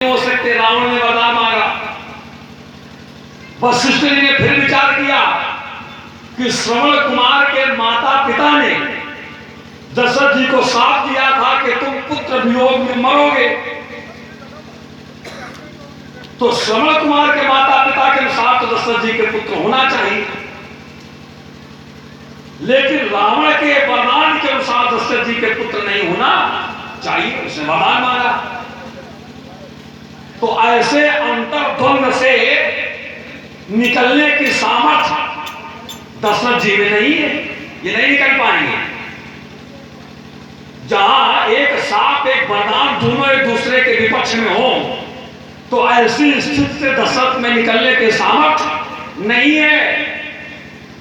हो सकते। रावण ने वरदान मांगा। वशिष्ठ जी ने फिर विचार किया कि श्रवण कुमार के माता पिता ने दशरथ जी को साथ दिया था कि तुम पुत्र वियोग में मरोगे, तो श्रवण कुमार के माता पिता के अनुसार तो दशरथ जी के पुत्र होना चाहिए, लेकिन रावण के वरदान के अनुसार दशरथ जी के पुत्र नहीं होना चाहिए। उसने वरदान मांगा। तो ऐसे अंतर्द्वंद से निकलने की सामर्थ्य दशरथ जी में नहीं है, ये नहीं निकल पाएंगे। जहां एक साप एक वरदान दोनों एक दूसरे के विपक्ष में हो, तो ऐसी स्थिति से दशरथ में निकलने के सामर्थ्य नहीं है।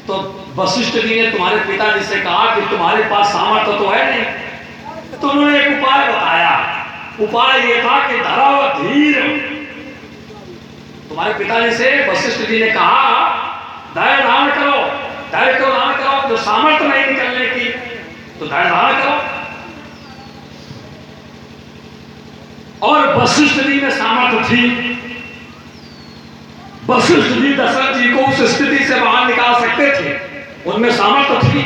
तो वशिष्ठ जी ने तुम्हारे पिताजी से कहा कि तुम्हारे पास सामर्थ्य तो है नहीं, तो उन्होंने एक उपाय बताया। उपाय यह था कि धराव धीर। तुम्हारे पिताजी से वशिष्ठ जी ने कहा धैर्य धारण करो। धैर्य क्यों धारण करो? जो सामर्थ्य नहीं निकलने की, तो धैर्य धारण करो। और वशिष्ठ जी में सामर्थ्य थी। वशिष्ठ जी दशरथ जी को उस स्थिति से बाहर निकाल सकते थे, उनमें सामर्थ्य थी।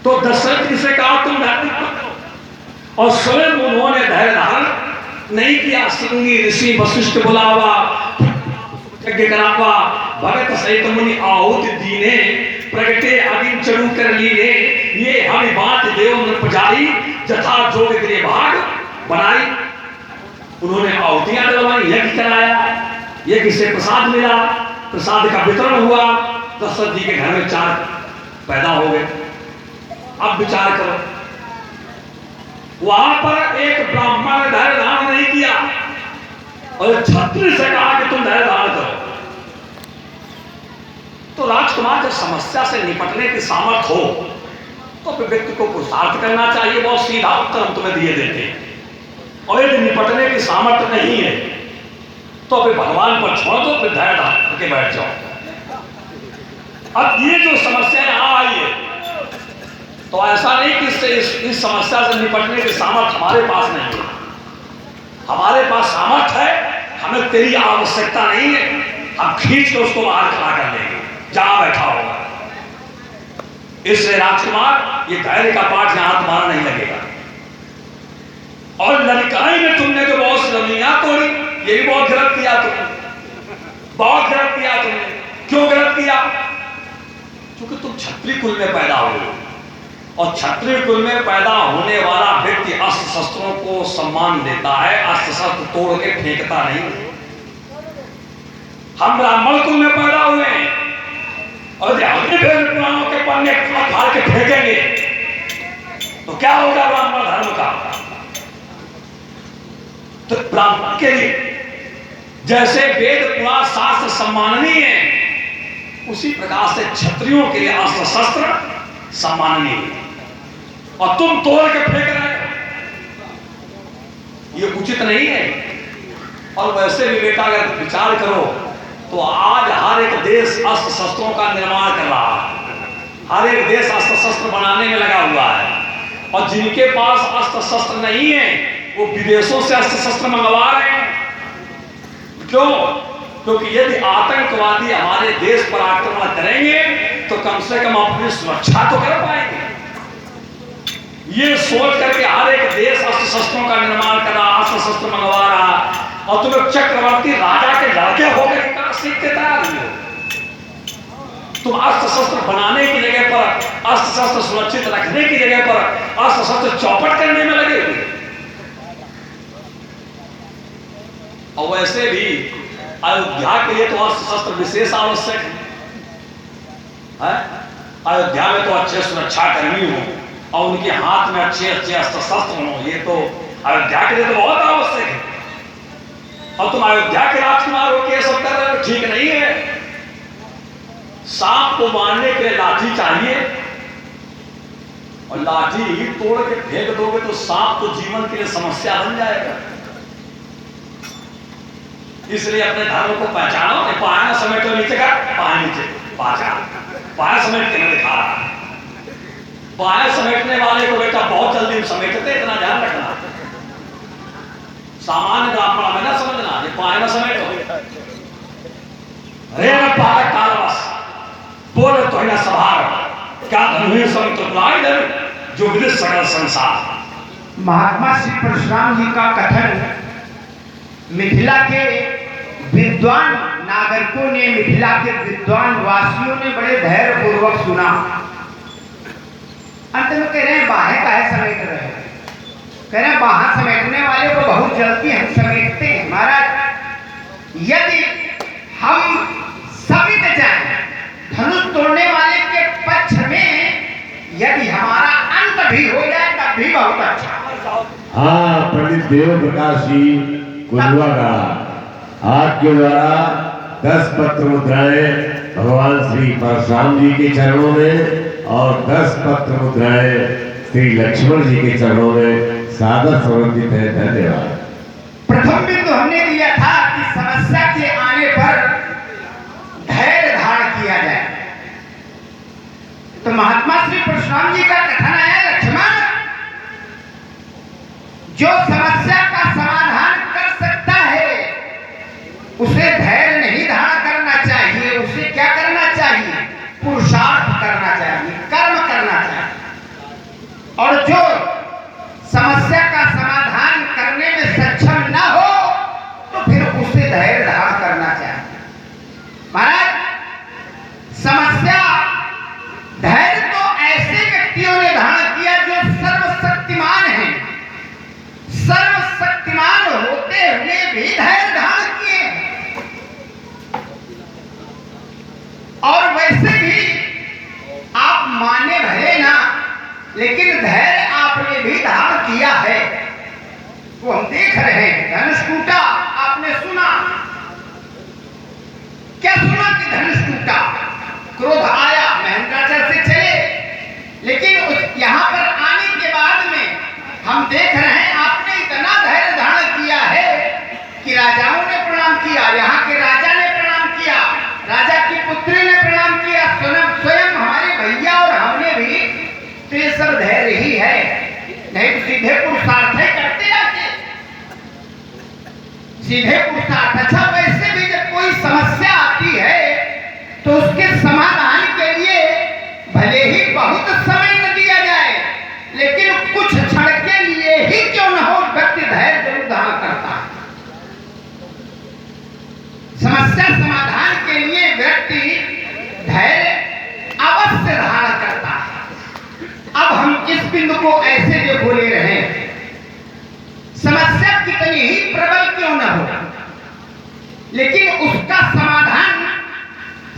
तो दशरथ जी से कहा तुम धैर्य करो, और स्वयं उन्होंने धैर्य धारण नहीं किया। सिंगी ऋषि वशिष्ठ बुलावा, यज्ञ करावा, भगत सहित मुनि आहुति दीने, प्रगटे अग्नि चढ़ू कर लीने, ये हम बात देव नृपजाई, जथा जोग गृह भाग बनाई। उन्होंने आहुतियां डलवाई, यज्ञ कराया, यज्ञ से प्रसाद मिला, प्रसाद का वितरण हुआ। दशरथ जी के घर में चार पैदा हो गए। अब विचार करो, वहां पर एक ब्राह्मण ने धैर्य धारण नहीं किया और क्षत्रिय से कहा कि तुम धैर्य धारण करो। तो राजकुमार जब समस्या से निपटने की सामर्थ्य हो, तो फिर व्यक्ति को पुरुषार्थ करना चाहिए। बहुत सीधा उत्तर हम तुम्हें दिए देते हैं। और यदि निपटने की सामर्थ्य नहीं है, तो फिर भगवान पर छोड़ दो, फिर धैर्य धारण करके बैठ जाओ। अब ये जो समस्या यहां आई है, तो ऐसा नहीं कि इस समस्या से निपटने की सामर्थ्य हमारे पास नहीं है। हमारे पास सामर्थ्य है, हमें तेरी आवश्यकता नहीं है। हम खींच कर उसको बाहर खड़ा कर लेंगे जहां बैठा होगा। इसलिए राजकुमार, ये धैर्य का पाठ यहां तुम्हारा नहीं लगेगा। और लड़काई में तुमने जो बहुत रमियां तोड़ी, ये भी बहुत गलत किया तुमने, बहुत गलत किया तुमने। क्यों गलत किया? क्योंकि तुम क्षत्रिय कुल में पैदा हुए, और क्षत्रिय कुल में पैदा होने वाला व्यक्ति अस्त्र शस्त्रों को सम्मान देता है, अस्त्र शस्त्र तोड़ के फेंकता नहीं। हम ब्राह्मण कुल में पैदा हुए हैं, और अपने पुराणों के पन्ने फाड़ के फेंकेंगे तो क्या होगा ब्राह्मण धर्म का? तो ब्राह्मण के लिए जैसे वेद पुराण शास्त्र सम्माननीय है, उसी प्रकार से क्षत्रियों के लिए अस्त्र शस्त्र सम्माननीय है। और तुम तोड़ के फेंक रहे हो, ये उचित नहीं है। और वैसे भी बेटा अगर विचार करो, तो आज हर एक देश अस्त्र शस्त्रों का निर्माण कर रहा है। हर एक देश अस्त्र शस्त्र बनाने में लगा हुआ है, और जिनके पास अस्त्र शस्त्र नहीं है, वो विदेशों से अस्त्र शस्त्र मंगवा रहे हैं। क्यों? क्योंकि यदि आतंकवादी हमारे देश पर आक्रमण करेंगे, तो कम से कम अपनी सुरक्षा तो कर पाएंगे। ये सोच करके हर एक देश अस्त्र शस्त्रों का निर्माण कर रहा, अस्त्र शस्त्र मंगवा रहा। और तुम एक चक्रवर्ती राजा के लड़के होकर सीखते तैयार हुए। तुम अस्त्र शस्त्र बनाने की जगह पर, अस्त्र शस्त्र सुरक्षित रखने की जगह पर अस्त्र शस्त्र चौपट करने में लगे हुए। और वैसे भी अयोध्या के लिए तो अस्त्र शस्त्र विशेष आवश्यक है। अयोध्या में तो अच्छे सुरक्षा कर्मी हो, और उनके हाथ में अच्छे अच्छे अस्त्र शस्त्र हो, ये तो अयोध्या के लिए तो बहुत आवश्यक है। और तुम अयोध्या के राजकुमार हो के सब कर रहे हो, ठीक नहीं है। सांप को मारने के लिए लाठी चाहिए, और लाठी तोड़ के फेंक दोगे तो सांप तो जीवन के लिए समस्या बन जाएगा। इसलिए अपने धर्म को पहचानो। पाया समेट तो नीचे का, पाया नीचे पाया समेट के मैं दिखा रहा है। पाया समेटने वाले को बेटा बहुत जल्दी समेटते, इतना ध्यान रखना। सामान्य ब्राह्मण में ना समझना, ये पाए ना समेटो रेण पार कालवस बोले तो ना सभार क्या धनुष समित बुलाई धन जो विदित सकल संसार। महात्मा श्री परशुराम जी का कथन मिथिला के विद्वान नागरिकों ने, मिथिला के विद्वान वासियों ने बड़े धैर्य पूर्वक सुना। अंत में कह रहे हैं बाहें काहे समेट रहे हैं, कह रहे हैं बाहर समेटने वाले को बहुत जल्दी हम समेटते हैं महाराज। यदि हम समिट जाए धनुष तोड़ने वाले के पक्ष में, यदि हमारा अंत भी हो जाए तब भी बहुत अच्छा। हाँ, पंडित देव प्रकाश जी कुंडवा का आपके द्वारा 10 पत्र मुद्राएं भगवान श्री परशुराम जी के चरणों में और 10 पत्र मुद्राएं श्री लक्ष्मण जी के चरणों में सादर समर्पित है। धन्यवाद। प्रथम बिंदु हमने दिया था कि समस्या के आने पर धैर्य धारण किया जाए, तो महात्मा श्री परशुराम जी का कथन आया, लक्ष्मण जो समस्या का समाधान कर सकता है उसे धैर्य नहीं धारण करना चाहिए, उसे क्या करना चाहिए, पुरुषार्थ करना चाहिए, कर्म करना चाहिए। और जो समस्या का समाधान करने में सक्षम न हो तो फिर उसे धैर्य धारण करना चाहिए। महाराज समस्या धैर्य तो ऐसे व्यक्तियों ने धारण किया जो सर्वशक्तिमान हैं, सर्वशक्तिमान होते हुए भी धैर्य धारण किए। और वैसे भी आप माने भले ना, लेकिन धैर्य आपने भी धारण किया है, वो हम देख रहे हैं। धनुष टूटा, आपने सुना, क्या सुना कि धनुष टूटा, क्रोध आया, महेंद्राचल से चले, लेकिन यहां पर आने के बाद में हम देख रहे हैं आपने इतना धैर्य धारण किया है कि राजाओं ने प्रणाम किया, यहाँ के राजा ने प्रणाम किया, राजा की पुत्री ने प्रणाम किया, स्वयं हमारे भैया और हमने भी, तो ये सब धैर्य ही है, नहीं तो सीधे पुरुषार्थ करते आते, सीधे पुरुषार्थ। अच्छा वैसे भी जब कोई समस्या आती है तो उसके समाधान के लिए भले ही बहुत समय न दिया जाए, लेकिन कुछ क्षण के लिए ही क्यों न हो व्यक्ति धैर्य जरूर धारण करता है। समस्या समाधान के लिए व्यक्ति धैर्य अवश्य धारण करता है। अब हम इस बिंदु को ऐसे जो बोले रहे, समस्या कितनी ही प्रबल क्यों न हो, लेकिन उसका समाधान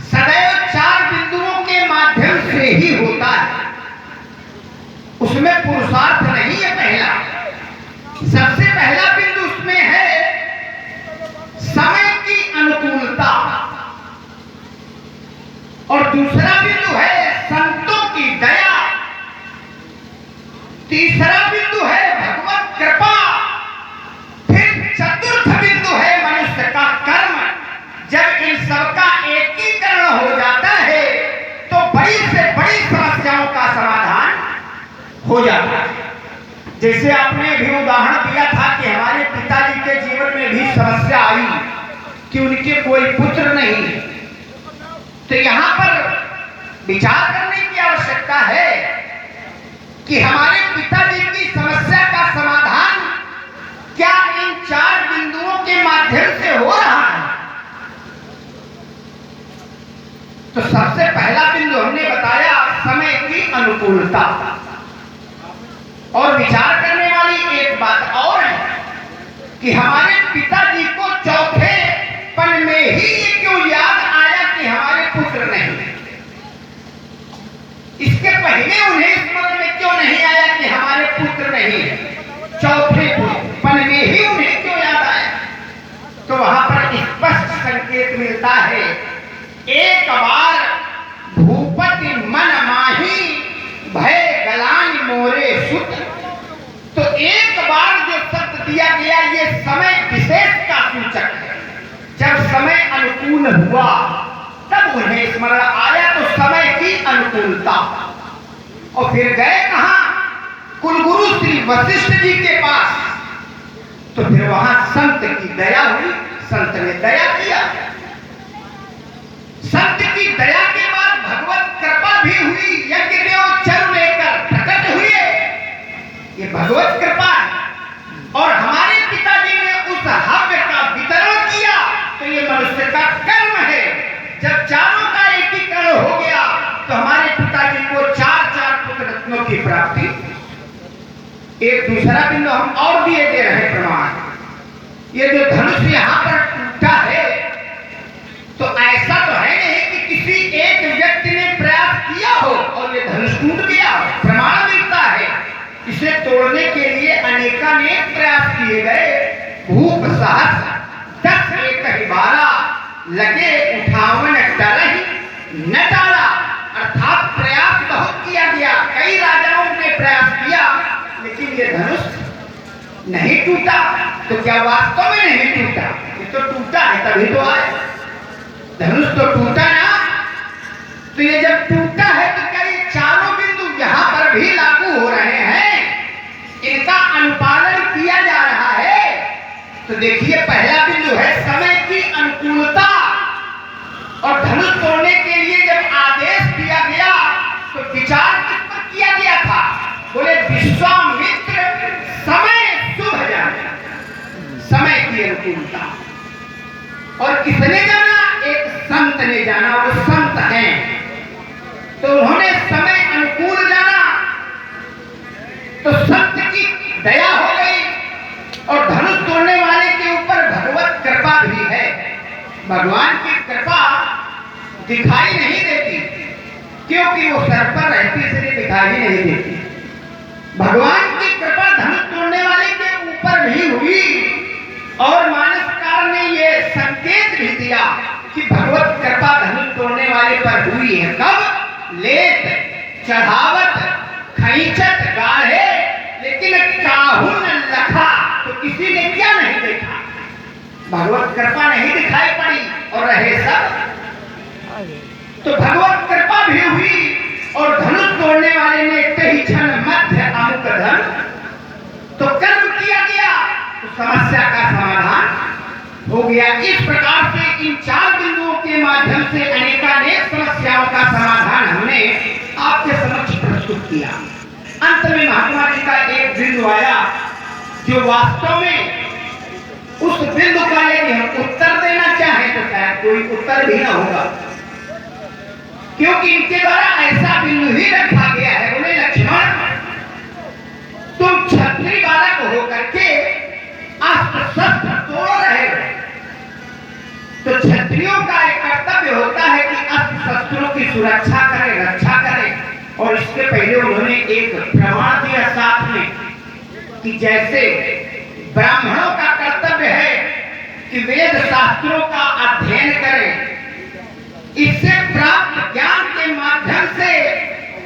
सदैव 4 बिंदुओं के माध्यम से ही होता है, उसमें पुरुषार्थ नहीं है। पहला, सबसे पहला बिंदु उसमें है समय की अनुकूलता, और दूसरा बिंदु है संतों की दया, तीसरा बिंदु है भगवत कृपा, फिर चतुर्थ बिंदु है मनुष्य का कर्म। जब इन सबका एकीकरण हो जाता है तो बड़ी से बड़ी समस्याओं का समाधान हो जाता है। जैसे आपने भी उदाहरण दिया था कि हमारे पिताजी के जीवन में भी समस्या आई कि उनके कोई पुत्र नहीं, तो यहाँ पर विचार करने की आवश्यकता है कि हमारे पिताजी की समस्या का समाधान क्या इन 4 बिंदुओं के माध्यम से हो रहा है। तो सबसे पहला बिंदु हमने बताया समय की अनुकूलता, और विचार करने वाली एक बात और है कि हमारे पिताजी को चौथे पन में ही ये क्यों याद आया कि हमारे पुत्र नहीं, इसके पहले उन्हें स्मरण में क्यों नहीं आया कि हमारे पुत्र नहीं है, चौथे पन में ही उन्हें क्यों याद आया। तो वहां पर स्पष्ट संकेत मिलता है, एक बार भूपति मन माही भय गलान मोरे सुत। तो एक बार जो शब्द दिया गया ये समय विशेष का सूचक है, जब समय अनुकूल हुआ तब उन्हें स्मरण आया, तो समय की अनुकूलता। और फिर गए कहां, कुलगुरु श्री वशिष्ठ जी के पास, तो फिर वहां संत की दया हुई, संत ने दया किया। संत की दया के बाद भगवत कृपा भी हुई, यज्ञदेव चर लेकर प्रकट हुए। ये भगवत कृपा है। और हमारे पिताजी ने उस हव्य का वितरण किया, तो ये मनुष्य का कर्म है। जब चारों का एकीकरण हो गया तो हमारे पिताजी को 4 पुत्र रत्नों की प्राप्ति। एक दूसरा बिंदु हम और दिए दे रहे हैं प्रमाण। ये जो धनुष यहां पर टूटा है, तो ऐसा तो है नहीं कि किसी एक व्यक्ति ने प्रयास किया हो और ये धनुष टूट गया। प्रमाण मिलता है इसे तोड़ने के लिए अनेकानेक प्रयास किए गए। भूप सहस्र 10 एक 12 लगे, 58 डरहि न टाला। अर्थात प्रयास बहुत किया गया, कई राजाओं ने प्रयास किया, लेकिन ये धनुष नहीं टूटा। तो क्या वास्तव में नहीं टूटा? ये तो टूटा है तभी तो आए। धनुष तो टूटा ना। तो ये जब टूटा है तो क्या ये चारों बिंदु यहां पर भी लागू हो रहे हैं, इनका अनुपालन किया जा रहा है? तो देखिए, पहला बिंदु है समय की अनुकूलता। और धनुष तोड़ने के लिए जब आदेश दिया गया तो विचार किस पर किया गया था? बोले विश्वामित्र समय शुभ जाना, समय की अनुकूलता। और किसने जाना? एक संत ने जाना, वो संत हैं तो उन्होंने समय अनुकूल जाना, तो संत की दया हो गई। और धनुष तोड़ने वाले के ऊपर भगवत कृपा भी है। भगवान की कृपा दिखाई नहीं देती, क्योंकि वो सर पर रहती, इसलिए दिखाई नहीं देती। भगवान की कृपा धनुष तोड़ने वाले के ऊपर भी हुई। और मानसकार ने ये संकेत भी दिया कि भगवत कृपा धनुष तोड़ने वाले पर हुई है। कब? लेत चढ़ावत खईचत गाढ़े, लेकिन काहू न लखा, तो किसी ने क्या नहीं देखा? भगवत कृपा नहीं दिखाई पड़ी और रहे सब। तो भगवत कृपा भी हुई और धनुष तोड़ने वाले ने कही क्षण मध्य अमुक धन, तो कर्म किया गया, तो समस्या का समाधान हो गया। इस प्रकार से इन 4 बिंदुओं के माध्यम से अनेकानेक समस्याओं का समाधान हमने आपके समक्ष प्रस्तुत किया। अंत में महात्मा जी का एक बिंदु आया, जो वास्तव में उस बिंदु का यदि हम उत्तर देना चाहें तो शायद कोई उत्तर भी ना होगा, क्योंकि इनके द्वारा ऐसा बिंदु ही रखा गया है। बोले लक्ष्मण, तुम क्षत्रिय बालक होकर के अस्त्र शस्त्र तोड़ रहे हो, तो क्षत्रियों का एक कर्तव्य होता है कि अस्त्र शस्त्रों की सुरक्षा करें, रक्षा करें। और इसके पहले उन्होंने एक प्रमाण दिया साथ में कि जैसे ब्राह्मणों का कर्तव्य है कि वेद शास्त्रों का अध्ययन करें, इससे प्राप्त ज्ञान के माध्यम से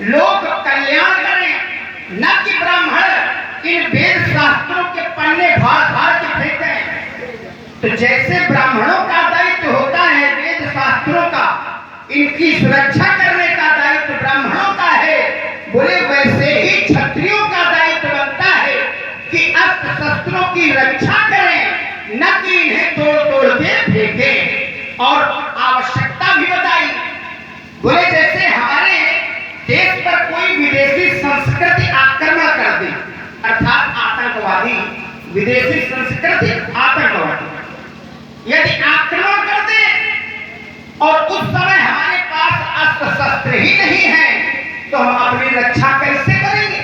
लोक कल्याण करें, न कि ब्राह्मण इन वेद शास्त्रों के पन्ने फाड़ फाड़ के फेंकें। तो जैसे ब्राह्मणों का दायित्व होता है वेद शास्त्रों का, इनकी सुरक्षा करने का दायित्व ब्राह्मणों का है, बोले वैसे ही क्षत्रियों का दायित्व बनता है कि अस्त्र शस्त्रों की रक्षा करें, न कि इन्हें तोड़ तोड़ के फेंकें। और आवश्यकता भी बताई, बोले जैसे हमारे देश पर कोई विदेशी संस्कृति आक्रमण कर दे, अर्थात आतंकवादी, विदेशी संस्कृति आतंकवादी यदि आक्रमण कर दे और उस समय हमारे पास अस्त्र शस्त्र ही नहीं है, तो हम अपनी रक्षा कैसे करेंगे?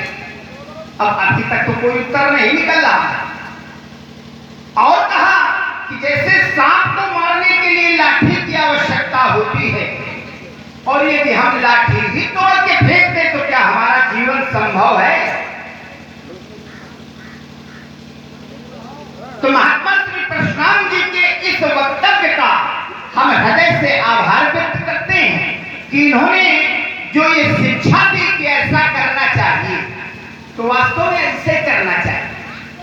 अब अभी तक तो कोई उत्तर नहीं निकल रहा। और कहा कि जैसे सांप को मारने के लिए लाठी की आवश्यकता होती है, और यदि हम लाठी ही तोड़ के फेंक दें तो क्या हमारा जीवन संभव है? तो महात्मा श्री परशुराम जी के इस वक्तव्य का हम हृदय से आभार व्यक्त करते हैं कि इन्होंने जो ये शिक्षा दी कि ऐसा करना चाहिए, तो वास्तव में ऐसे करना चाहिए।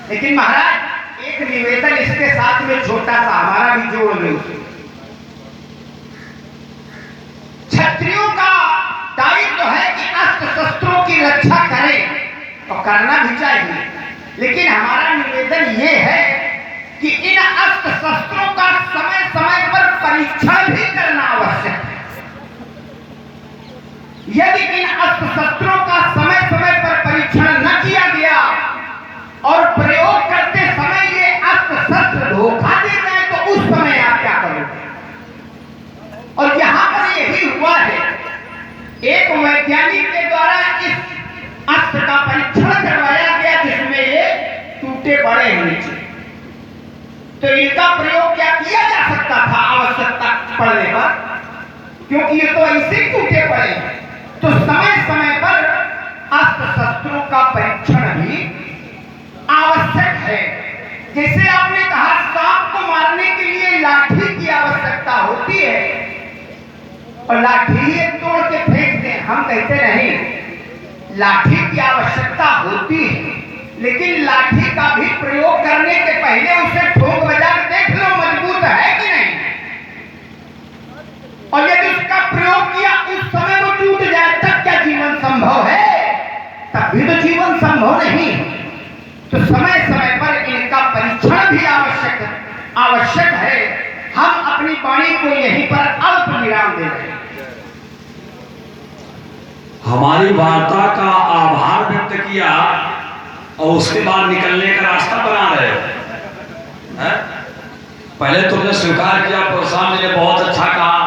लेकिन महाराज एक निवेदन इसके साथ में छोटा सा हमारा भी जोड़ लो। क्षत्रियों का दायित्व है कि अस्त्र शस्त्रों की रक्षा करें, और करना भी चाहिए, लेकिन हमारा निवेदन ये है कि इन अस्त्र शस्त्रों का समय समय पर परीक्षण भी करना आवश्यक है। यदि इन अस्त्र शस्त्रों का समय समय पर परीक्षण न किया गया और प्रयोग करते समय ये अस्त्र शस्त्र धोखा दे गए तो उस समय आप क्या करोगे? और यहां पर यही हुआ है, एक वैज्ञानिक के द्वारा इस अस्त्र का परीक्षण करवाया गया जिसमें ये टूटे पड़े हैं नीचे। तो इनका प्रयोग क्या किया जा सकता था आवश्यकता पड़ने पर, क्योंकि ये तो ऐसे टूटे पड़े हैं। तो समय समय पर अस्त्र शस्त्रों का परीक्षण भी आवश्यक है। जैसे आपने कहा सांप को मारने के लिए लाठी की आवश्यकता होती है और लाठी ही तोड़ के फेंक दें, हम कहते नहीं, लाठी की आवश्यकता होती है, लेकिन लाठी का भी प्रयोग करने के पहले उसे ठोक बजा के देख लो मजबूत है कि नहीं। और यदि उसका प्रयोग किया उस समय वो टूट जाए तब क्या जीवन संभव है? तब भी तो जीवन संभव नहीं। तो समय समय पर इनका परीक्षण भी आवश्यक है। हम अपनी वाणी को यहीं पर अल्प विराम दे रहे हैं। हमारी वार्ता का आभार व्यक्त किया और उसके बाद निकलने का रास्ता बना रहे हो, हैं? पहले तुमने स्वीकार किया, परशुराम जी ने बहुत अच्छा कहा,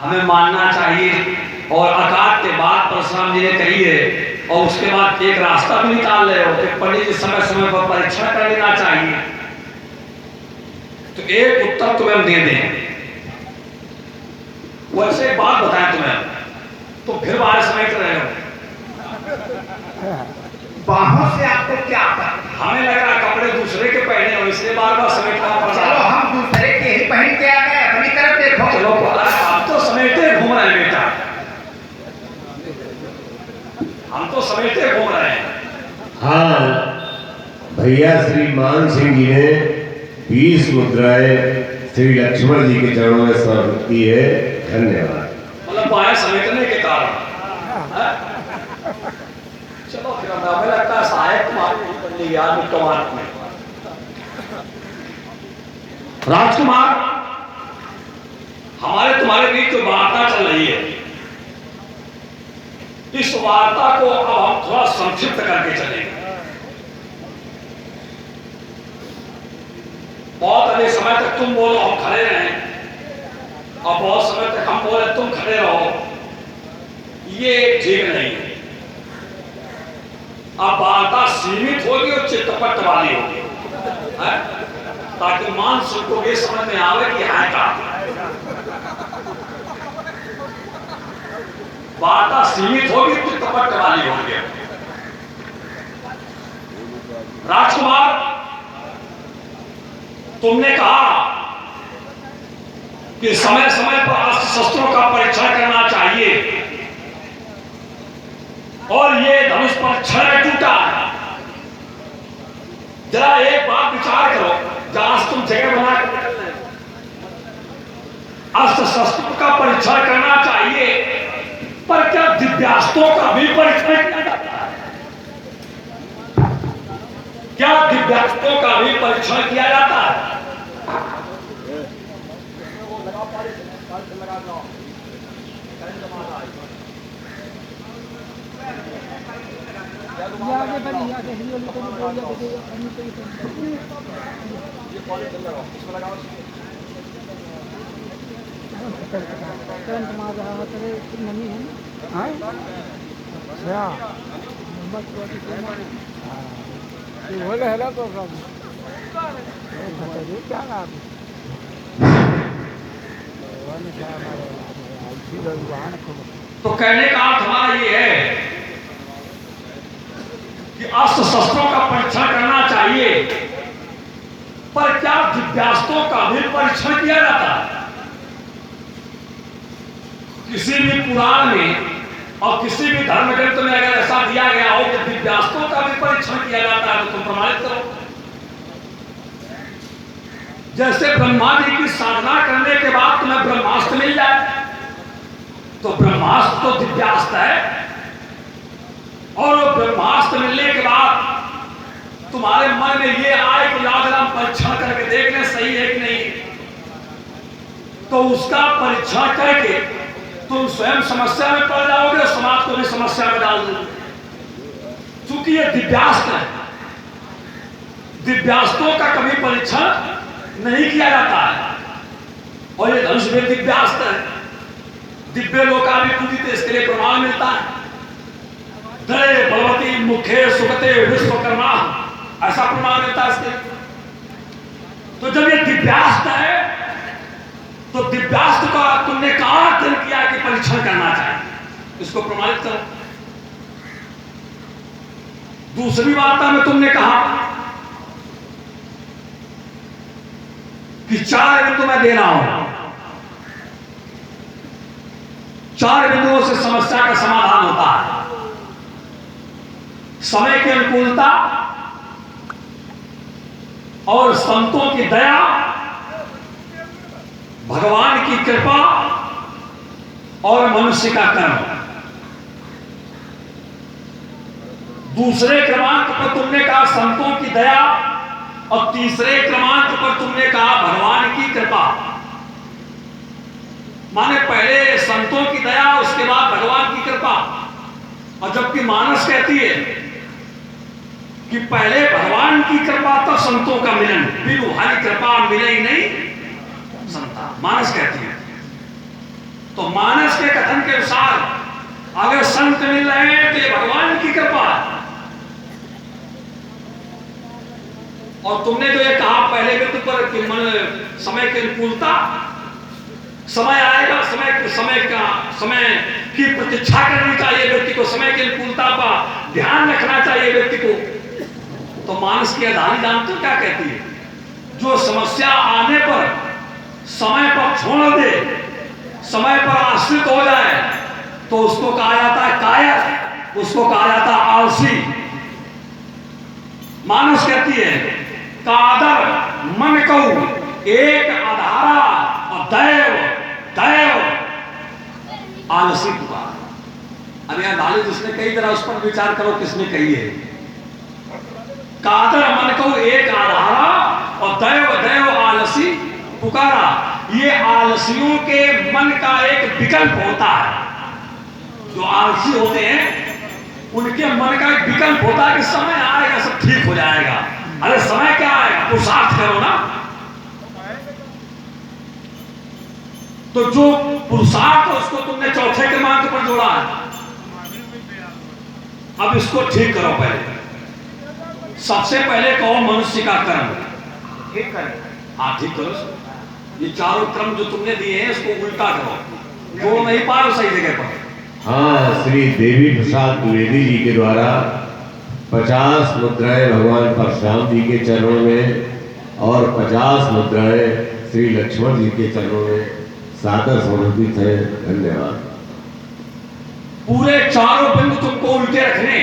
हमें मानना चाहिए, और अकाट के बाद परशुराम जी ने कही है, और उसके बाद एक रास्ता भी निकाल रहे हो कि पंडित जी समय समय पर परीक्षण कर लेना चाहिए। तो एक उत्तर तुम्हें हम दे दें, वैसे एक बात बताएं तुम्हें, तो फिर बाहर समेट रहे हो। बाहों से आपको क्या आता? हमें लगा कपड़े दूसरे के पहने हो इसलिए बार बार समेटना पड़ रहा। चलो हम दूसरे के ही पहन के आ गए, अपनी तरफ देखो। चलो आप तो समेटे घूम रहे हैं बेटा, हम तो समेटे घूम रहे हैं। हाँ भैया श्री मान सिंह जी ने 20 मुद्राएं श्री लक्ष्मण जी के चरणों में समर्पित की है। धन्यवाद। मतलब बाएं समेटने के कारण। चलो फिर हमें लगता है सहायक तुम्हारी याद कमांड में। राजकुमार, हमारे तुम्हारे बीच जो वार्ता चल रही है, इस वार्ता को अब हम थोड़ा संक्षिप्त करके चलेंगे। बहुत अधिक समय तक तुम बोलो हम खड़े रहें, और बहुत समय तक हम बोले तुम खड़े रहो, ये ठीक नहीं है। अब वार्ता सीमित होगी और चित्तपट वाली होगी, ताकि मानसिक को ये समझ में आवे कि है का। वार्ता सीमित होगी, चित्तपट वाली होगी। राजकुमार, तुमने कहा कि समय समय पर अस्त्र शस्त्रों का परीक्षण करना चाहिए, और ये धनुष पर क्षण टूटा है। जरा एक बात विचार करो, जहां तुम जगह बना कर अस्त्र शस्त्रों का परीक्षण करना चाहिए, पर क्या दिव्यास्त्रों का भी परीक्षण किया जाता है? क्या दिव्यास्त्रों का भी परीक्षण किया जाता है? तो कहने का अर्थ हमारा ये है कि अस्त्र शस्त्रों का परीक्षण करना चाहिए, पर क्या दिव्यास्त्रों का भी परीक्षण किया जाता है? किसी भी पुराण में और किसी भी धर्म ग्रंथ में अगर ऐसा दिया गया हो कि दिव्यास्त्रों का भी परीक्षण किया जाता है, तो तुम प्रमाणित करो। जैसे ब्रह्मा जी की साधना करने के बाद तुम्हें ब्रह्मास्त्र मिल जाए, तो ब्रह्मास्त्र तो दिव्यास्त्र है, और वो ब्रह्मास्त्र मिलने के बाद तुम्हारे मन में ये आए कि लाख राम परीक्षण करके देख ले सही है कि नहीं, तो उसका परीक्षण करके तुम स्वयं समस्या में पड़ जाओगे और समाज को भी समस्या में डाल दोगे। क्योंकि ये दिव्यास्त्र है, दिव्यास्त्रों का कभी परीक्षण नहीं किया जाता है, और ये धनुष भी दिव्यास्त्र है। दिव्य लोकाभिपूजित, इसके लिए प्रमाण मिलता है। दये बलवती मुखे सुगते विश्वकर्मा, ऐसा प्रमाण मिलता है इसके। तो जब ये दिव्यास्त्र है, तो दिव्यास्त्र का तुमने कहा अध्ययन किया कि परीक्षण करना चाहिए, इसको प्रमाणित करो। दूसरी वार्ता में तुमने कहा कि 4 बिंदु मैं दे रहा हूं, 4 बिंदुओं से समस्या का समाधान होता है। समय की अनुकूलता और संतों की दया, भगवान की कृपा और मनुष्य का कर्म। दूसरे क्रमांक पर तुमने कहा संतों की दया, और तीसरे क्रमांक पर तुमने कहा भगवान की कृपा। माने पहले संतों की दया, उसके बाद भगवान की कृपा। और जबकि मानस कहती है कि पहले भगवान की कृपा तो संतों का मिलन, फिर तुम्हारी कृपा मिले ही नहीं संता, मानस कहती है। तो मानस के कथन के अनुसार अगर संत मिल रहे हैं तो ये भगवान की कृपा है। और तुमने जो ये कहा पहले बिंदु पर कि समय की अनुकूलता, समय आएगा, समय की प्रतीक्षा करनी चाहिए व्यक्ति को, समय की अनुकूलता का ध्यान रखना चाहिए व्यक्ति को। तो मानस की अधारी जानते हो क्या कहती है? जो समस्या आने पर समय पर छोड़ दे, समय पर आश्रित हो जाए, तो उसको कहा जाता है कायर, उसको कहा जाता है आलसी। मानस कहती है कादर मन कहू एक आधारा, और दैव आलसी पुकार। अब यहां धाली जिसने कही, जरा उस पर विचार करो किसने कही है। कादर मन कहू एक आधारा, और दैव आलसी पुकारा। ये आलसियों के मन का एक विकल्प होता है। जो आलसी होते हैं उनके मन का एक विकल्प होता है कि समय आएगा सब ठीक हो जाएगा। अरे समय क्या आएगा, पुरुषार्थ करो ना। तो जो पुरुषार्थ उसको तुमने चौथे क्रमांक पर जोड़ा है। अब इसको ठीक करो। पहले सबसे पहले कहो मनुष्य का कर्म ठीक करें। हाँ ठीक करो। ये चारों क्रम जो तुमने दिए हैं इसको उल्टा करो, जो नहीं पाए सही जगह पर। हाँ, श्री देवी प्रसाद द्विवेदी जी के द्वारा 50 मुद्राएं भगवान परशुराम जी के चरणों में और 50 मुद्राएं श्री लक्ष्मण जी के चरणों में सादर समर्पित है। धन्यवाद। पूरे चारों बिंदु तुमको उल्टे रखने।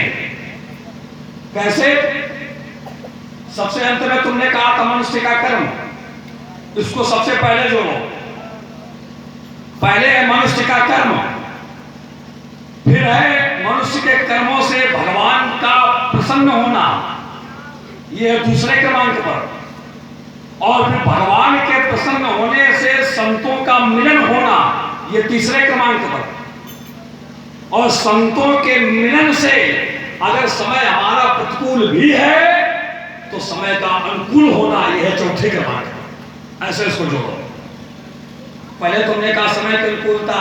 कैसे? सबसे अंत में तुमने कहा था मनुष्य का कर्म, इसको सबसे पहले जोड़ो। पहले है मनुष्य का कर्म, फिर है मनुष्य के कर्मों से भगवान का प्रसन्न होना, यह है दूसरे क्रमांक पर। और फिर भगवान के प्रसन्न होने से संतों का मिलन होना, यह तीसरे क्रमांक पर। और संतों के मिलन से अगर समय हमारा प्रतिकूल भी है तो समय का अनुकूल होना, यह है चौथे क्रमांक पर। ऐसे इसको जोड़ो। पहले तुमने कहा समय की अनुकूलता,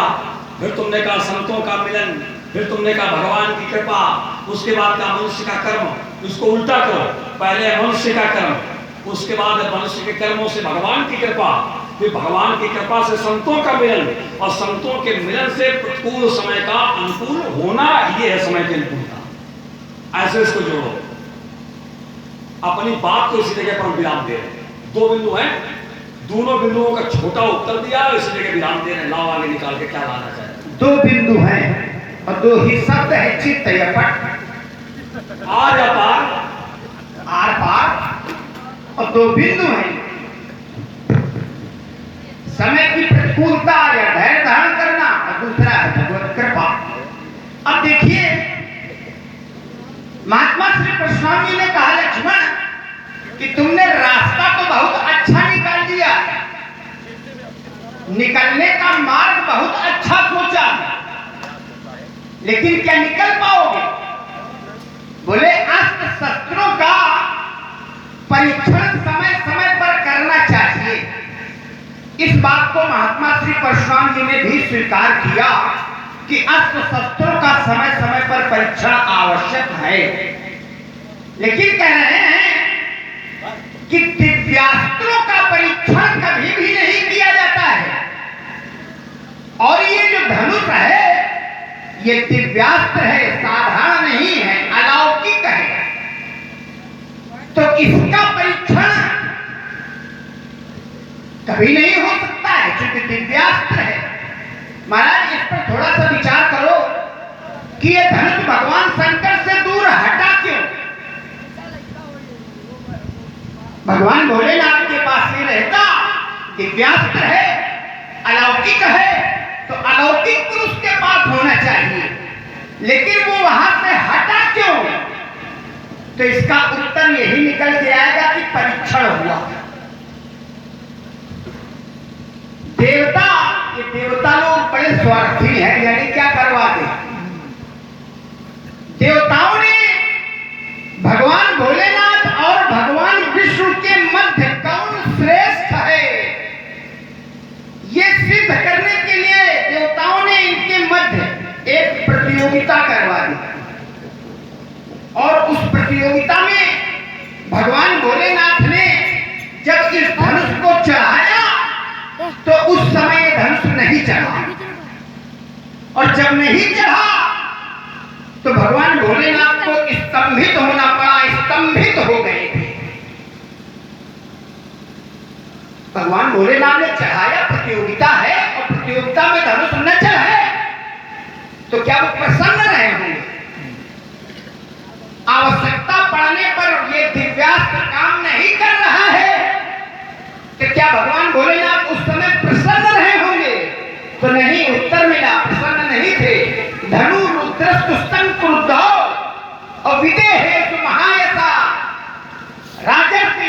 फिर तुमने कहा संतों का मिलन, फिर तुमने कहा भगवान की कृपा, उसके बाद कहा मनुष्य का कर्म। इसको उल्टा करो। पहले मनुष्य का कर्म, उसके बाद मनुष्य के कर्मों से भगवान की कृपा, फिर भगवान की कृपा से संतों का मिलन, और संतों के मिलन से प्रतिकूल समय का अनुकूल होना, यह है समय की अनुकूलता। ऐसे इसको जोड़ो। अपनी बात को इसी जगह पर विराम दे रहे। 2 बिंदु हैं, दोनों बिंदुओं का छोटा उत्तर दिया, इसी जगह विराम दे रहे। लाओ आगे निकाल के क्या लाना चाहते। 2 बिंदु हैं और 2 ही शब्द है, चित्त या पट, आर या पार, आर पार, और 2 बिंदु हैं। समय की प्रतिकूलता या धैर्य धारण करना, और दूसरा है भगवत कृपा। अब देखिए, महात्मा श्री परशुराम जी ने कहा लक्ष्मण कि तुमने रास्ता तो बहुत अच्छा निकाल दिया, निकलने का मार्ग बहुत अच्छा सोचा, लेकिन क्या निकल पाओगे? बोले अस्त्र शस्त्रों का परीक्षण समय समय पर करना चाहिए। इस बात को महात्मा श्री परशुराम जी ने भी स्वीकार किया कि अस्त्र शस्त्रों का समय समय पर परीक्षण आवश्यक है, लेकिन कह रहे हैं कि दिव्यास्त्रों का परीक्षण कभी भी नहीं किया जाता है। और ये जो धनुष है ये दिव्यास्त्र है, साधारण नहीं है, अलौकिक है। तो इसका परीक्षण कभी नहीं हो सकता है क्योंकि दिव्यास्त्र है। महाराज इस पर थोड़ा सा विचार करो कि ये धनुष भगवान शंकर से दूर हटा क्यों? भगवान भोलेनाथ के पास ये रहता, दिव्यास्त्र है, अलौकिक है, तो अलौकिक पुरुष के पास होना चाहिए, लेकिन वो वहां से हटा क्यों? तो इसका उत्तर यही निकल के आएगा कि परीक्षण हुआ। देवता, ये देवता लोग बड़े स्वार्थी हैं, यानी क्या करवाते? देवताओं ने भगवान भोलेनाथ और भगवान विष्णु के मध्य कौन श्रेष्ठ है ये सिद्ध करने के लिए देवताओं ने इनके मध्य एक प्रतियोगिता करवा दी। और उस प्रतियोगिता में भगवान भोलेनाथ ने जब इस धनुष को चढ़ाया तो उस समय धनुष नहीं चढ़ा, और जब नहीं चढ़ा तो भगवान भोलेनाथ को स्तंभित होना पड़ा, स्तंभित हो गए थे। भगवान भोलेनाथ ने चढ़ाया, प्रतियोगिता है, और प्रतियोगिता में धनुष न चढ़े तो क्या वो प्रसन्न रहे होंगे? आवश्यकता पड़ने पर ये दिव्यास्त्र काम नहीं कर रहा है तो क्या भगवान भोलेनाथ उस समय प्रसन्न रहे होंगे? तो नहीं, उत्तर मिला, प्रसन्न नहीं थे। धनु रुद्रस्तुष्टं क्रुद्धो और विदेहेषु महायसा, राजर्षि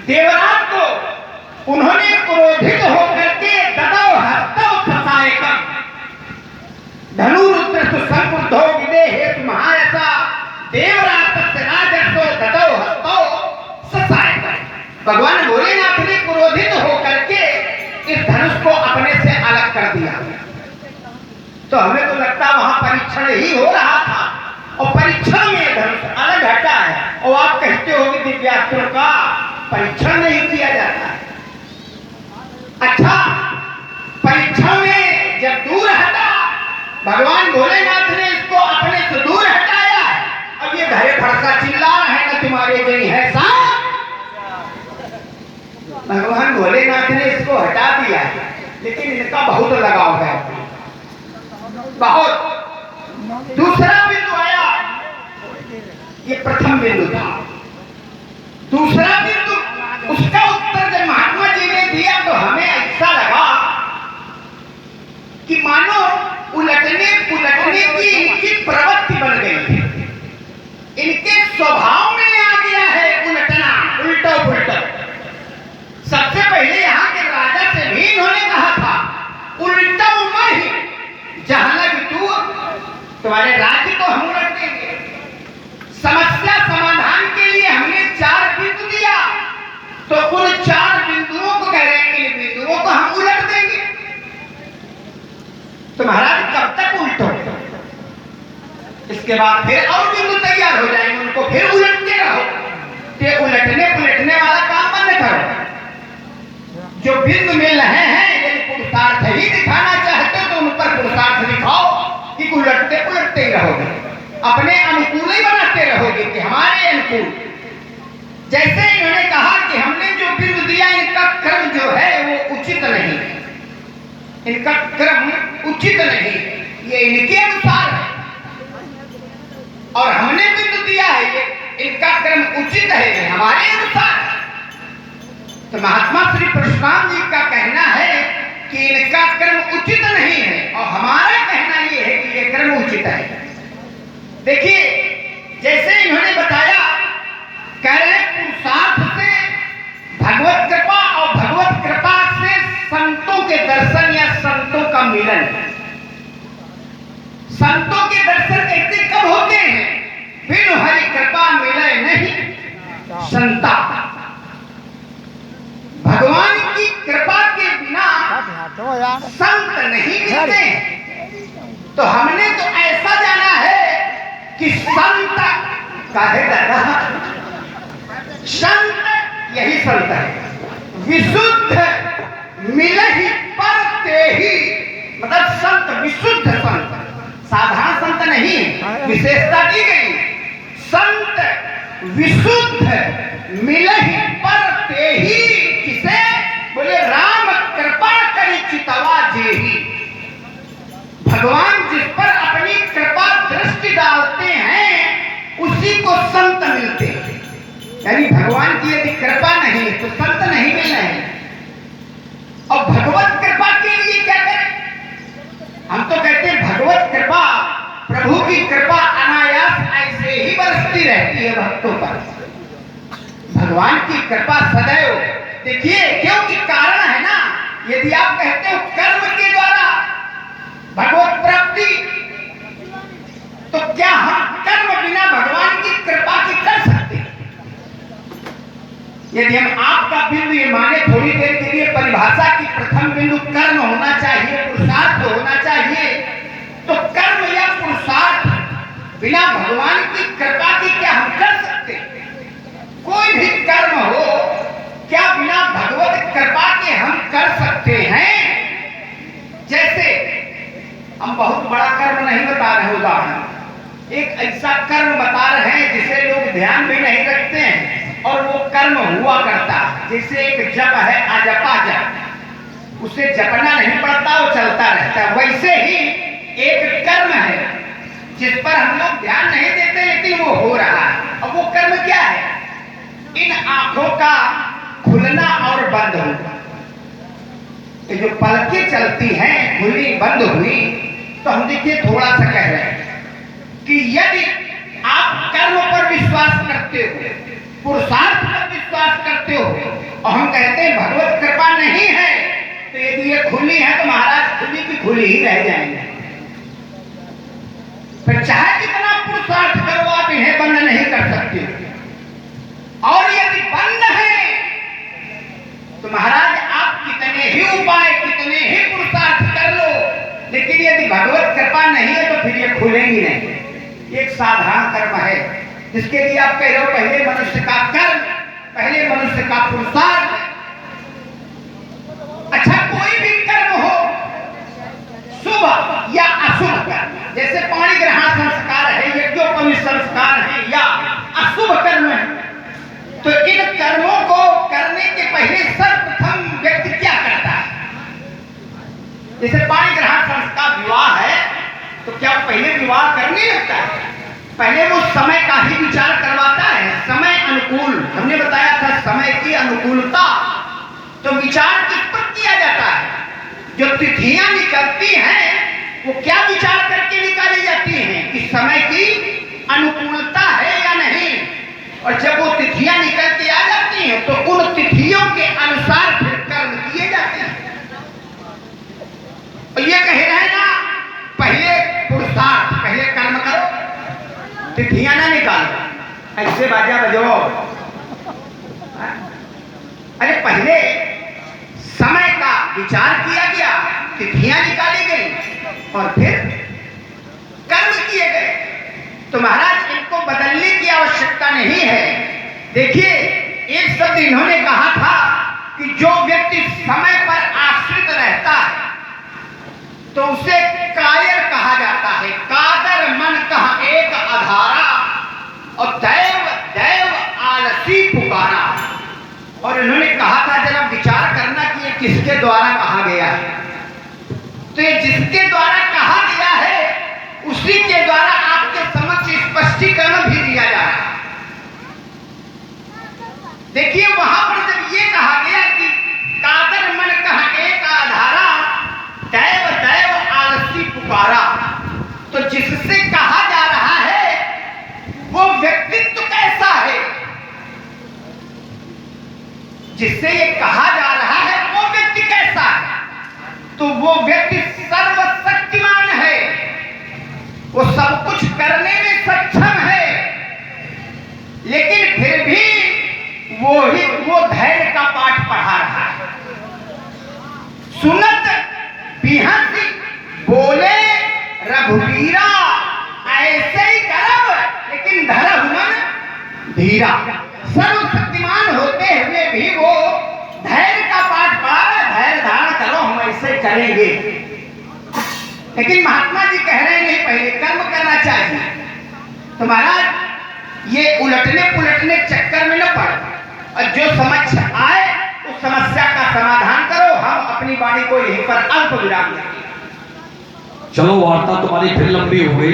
देवराज को उन्होंने क्रोधित होकर के ददौ हस्तौ ससायकम्, धनु रुद्रस्तुष्टं क्रुद्धो विदेहेषु महायसा देवराजस्य राजर्षो ददौ हस्तौ ससायकम्। भगवान भोलेनाथ ने क्रोधित होकर के इस धनुष को अपने से अलग कर दिया। तो हमें तो लगता वहां परीक्षण ही हो रहा था, और परीक्षण में धनुष अलग हटा है, और आप कहते हो कि दिव्यास्त्रों का परीक्षण नहीं किया जाता है। अच्छा, परीक्षण में जब दूर हटा, भगवान भोलेनाथ ने इसको अपने से दूर हटाया, अब ये घरे फड़का चिल्ला रहे ना तुम्हारे गई है साहब। भगवान भोलेनाथ ने इसको हटा दिया, लेकिन इनका बहुत लगाव है, बहुत। दूसरा बिंदु आया, ये प्रथम बिंदु था। दूसरा बिंदु, उसका उत्तर जब महात्मा जी ने दिया तो हमें ऐसा लगा कि मानो उलटने पुलटने की इनकी प्रवृत्ति बन गई, इनके स्वभाव में आ गया है उलटना, उल्टो पुल्टो। सबसे पहले यहाँ के राजा से भी इन्होंने कहा था उल्टा नहीं, जहां लग तू, तुम्हारे राज्य को हम उलट देंगे। समस्या समाधान के लिए हमने 4 बिंदु दिया, तो उन 4 बिंदुओं को कह रहे हैं, इन बिंदुओं को हम उलट देंगे। तो महाराज कब तक उल्टो? इसके बाद फिर और बिंदु तैयार हो जाएंगे, उनको फिर उलटते रहो। ते उलटने पुलटने वाला काम बंद करो। जो बिंदु मिल रहे हैं, यदि पुरुषार्थ ही दिखाना चाहते हो तो उन पर पुरुषार्थ दिखाओ, कि उलटते पुलटते ही रहोगे, अपने अनुकूल ही बनाते रहोगे कि हमारे अनुकूल। जैसे इन्होंने कहा कि हमने जो बिंदु दिया, इनका क्रम जो है वो उचित नहीं, इनका क्रम उचित नहीं, ये इनके अनुसार है, और हमने बिंदु दिया है ये इनका क्रम उचित है, ये हमारे अनुसार है। तो महात्मा श्री परशुराम जी का कहना है कि इनका क्रम उचित नहीं है, और हमारा कहना यह है कि यह क्रम उचित है। देखिए, जैसे इन्होंने बताया, कह रहे पुरुषार्थ से के दर्शन या संतों का मिलन। संतों के दर्शन कैसे कब होते हैं? बिनु हरि कृपा मिले नहीं संता। भगवान की कृपा के बिना संत नहीं मिलते। तो हमने तो ऐसा जाना है कि संत काहे दादा, संत यही संत है। विशुद्ध मिले ही पर ते ही, मतलब संत विशुद्ध संत, साधारण संत नहीं, विशेषता दी गई। संत विशुद्ध मिले ही पर ते ही, किसे बोले? राम कृपा करी चितवा जे ही। भगवान जिस पर अपनी कृपा दृष्टि डालते हैं उसी को संत मिलते हैं। यानी भगवान की यदि कृपा नहीं तो संत नहीं मिल रहे हैं। और भगवत कृपा के लिए क्या करें? हम तो कहते हैं भगवत कृपा, प्रभु की कृपा अनायास ऐसे ही बरसती रहती है भक्तों पर। भगवान की कृपा सदैव, देखिए क्योंकि कारण है ना। यदि आप कहते हो कर्म के द्वारा भगवत प्राप्ति, तो क्या हम कर्म बिना भगवान की कृपा की कर सकते? यदि हम आपका बिंदु ये माने थोड़ी देर के लिए परिभाषा की प्रथम बिंदु कर्म होना चाहिए, पुरुषार्थ होना चाहिए, तो कर्म या पुरुषार्थ बिना भगवान की कृपा के क्या हम कर सकते? कोई भी कर्म हो, क्या बिना भगवत कृपा के हम कर सकते हैं? जैसे हम बहुत बड़ा कर्म नहीं बता रहे, उदाहरण एक ऐसा कर्म बता रहे हैं जिसे लोग ध्यान भी नहीं रखते हैं और वो कर्म हुआ करता है। जैसे एक जप है अजपा जप, उसे जपना नहीं पड़ता, वो चलता रहता है। वैसे ही एक कर्म है जिस पर हम लोग ध्यान नहीं देते लेकिन वो हो रहा है। अब वो कर्म क्या है? इन आंखों का खुलना और बंद होना। ये जो पलकें चलती हैं, खुली बंद हुई, तो हम देखिए थोड़ा सा कह रहे हैं कि यदि आप कर्म पर विश्वास करते हो, पुरुषार्थ पर विश्वास करते हो, और हम कहते हैं भगवत कृपा नहीं है, तो यदि ये खुली है तो महाराज खुली की खुली ही रह जाएंगे। फिर चाहे कितना पुरुषार्थ करो आप इन्हें बंद नहीं कर सकते। और यदि बंद है तो महाराज आप कितने ही उपाय, कितने ही पुरुषार्थ कर लो, लेकिन यदि भगवत कृपा नहीं है तो फिर ये खुलेंगी नहीं। एक साधारण कर्म है जिसके लिए आप कह रहे हो पहले मनुष्य का कर्म, पहले मनुष्य का पुरुषार्थ। अच्छा, कोई भी कर्म हो, शुभ या अशुभ कर्म, जैसे पाणी ग्रहण संस्कार है, यज्ञोपवीत संस्कार है या अशुभ कर्म है, तो इन कर्मों को करने के पहले सर्वप्रथम व्यक्ति क्या करता है? जैसे पाणी ग्रहण संस्कार विवाह है, तो क्या पहले विवाह करने लगता है? पहले वो समय का ही विचार करवाता है। समय अनुकूल, हमने बताया था समय की अनुकूलता। तो विचार किस पर किया जाता है? जो तिथियां निकलती हैं वो क्या विचार करके निकाली जाती हैं कि समय की अनुकूलता है या नहीं। और जब वो तिथियां निकल के आ जाती हैं तो उन तिथियों के अनुसार फिर कर्म किए जाते हैं। और ये कह रहे हैं ना, पहले पुरुषार्थ, पहले कर्म करो, तिथियां ना निकालो, ऐसे बाजा बजाओ। अरे पहले समय का विचार किया गया, तिथियां निकाली गई और फिर कर्म किए गए। तो महाराज इनको बदलने की आवश्यकता नहीं है। देखिए एक शब्द इन्होंने कहा था कि जो व्यक्ति समय पर आश्रित रहता है तो उसे कायर कहा जाता है। कादर मन कहा एक आधारा और दैव दैव आलसी पुकारा। और इन्होंने कहा था जरा विचार करना कि ये किसके द्वारा कहा गया है। तो ये जिसके द्वारा कहा गया है उसी के द्वारा आपके समक्ष स्पष्टीकरण भी दिया जा रहा है। देखिए वहां पर जब ये कहा गया कि कादर मन कहा एक आधारा दैव दैव आलसी पुकारा, तो जिससे कहा जा रहा है वो व्यक्तित्व कैसा है? जिससे ये कहा जा रहा है वो व्यक्ति कैसा है? वो सब कुछ करने में सक्षम है, लेकिन फिर भी वो धैर्य का पाठ पढ़ा रहा है। सुनत बिहस बोले रघुवीरा, ऐसे ही करब लेकिन धरहु मन धीरा। सर्वशक्तिमान होते हुए भी वो धैर्य का पाठ पढ़ा रहा है, धैर्य धारण करो, हम ऐसे करेंगे। लेकिन महात्मा जी कह रहे हैं नहीं, पहले कर्म करना चाहिए। तो महाराज ये उलटने पुलटने चक्कर में न पड़, और जो समझ आए उस समस्या का समाधान करो। हम अपनी वाणी को यहीं पर अल्प विराम देंगे। चलो, वार्ता तुम्हारी फिर लंबी हो गई।